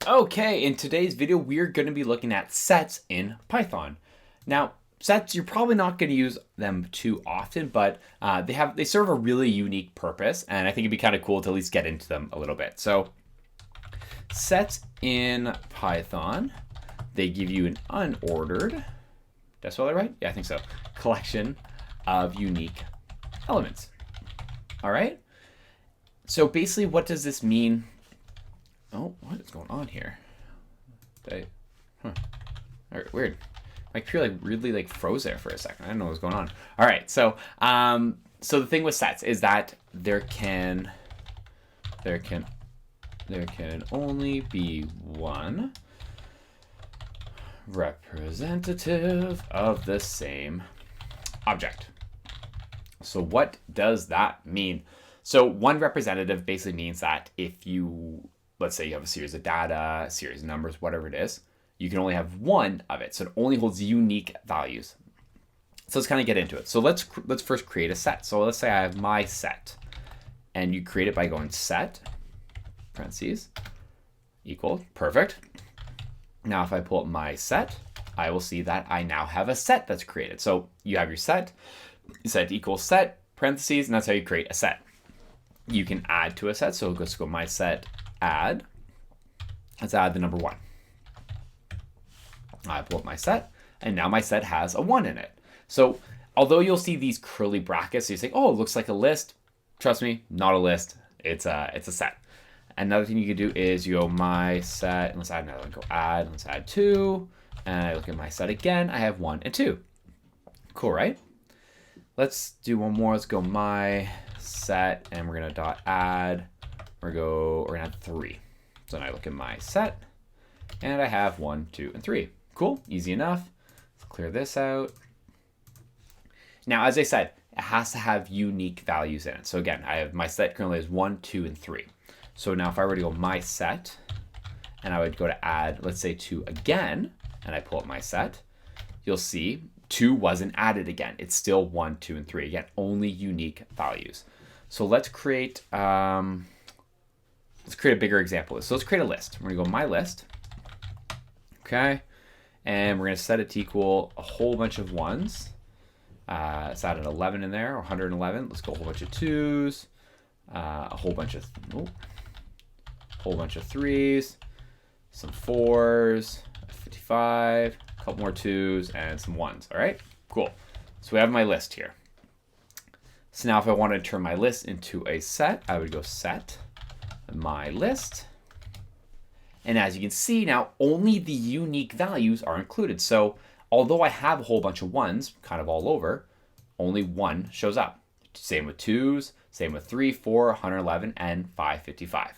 Okay, in today's video, we're going to be looking at sets in Python. Now, sets, you're probably not going to use them too often, but they serve a really unique purpose, and I think it'd be kind of cool to at least get into them a little bit. So, sets in Python, they give you an unordered, did I spell that right? Yeah, I think so. Collection of unique elements. All right. So basically, what does this mean? Oh, what is going on here? All right, weird. My computer really froze there for a second. I don't know what was going on. All right, so the thing with sets is that there can only be one representative of the same object. So what does that mean? So one representative basically means that if you, let's say you have a series of data, a series of numbers, whatever it is, you can only have one of it. So it only holds unique values. So let's kind of get into it. So let's first create a set. So let's say I have my set, and you create it by going set, parentheses, equal, perfect. Now if I pull up my set, I will see that I now have a set that's created. So you have your set equals set, parentheses, and that's how you create a set. You can add to a set. So let's go my set add. Let's add the number 1. I pull up my set, and now my set has a 1 in it. So although you'll see these curly brackets, you say, oh, it looks like a list. Trust me, not a list. It's a set. Another thing you can do is you go my set, and let's add another one. Go add, and let's add 2. And I look at my set again. I have 1 and 2. Cool, right? Let's do one more. Let's go my set, and we're gonna dot add. We're gonna add 3. So then I look at my set, and I have 1, 2, and 3. Cool, easy enough. Let's clear this out. Now, as I said, it has to have unique values in it. So again, I have my set currently is 1, 2, and 3. So now if I were to go my set, and I would go to add, let's say 2 again, and I pull up my set, you'll see 2 wasn't added again. It's still 1, 2, and 3. Again, only unique values. So let's create a bigger example. So let's create a list. We're gonna go my list. Okay. And we're gonna set it to equal a whole bunch of 1s. Let's add an 11 in there, or 111. Let's go a whole bunch of 2s, a whole bunch of 3s, some 4s, 55, a couple more 2s, and some 1s. All right, cool. So we have my list here. So now if I wanted to turn my list into a set, I would go set my list. And as you can see now, only the unique values are included. So although I have a whole bunch of 1s kind of all over, only 1 shows up. Same with 2s, same with 3, 4, 111, and 555.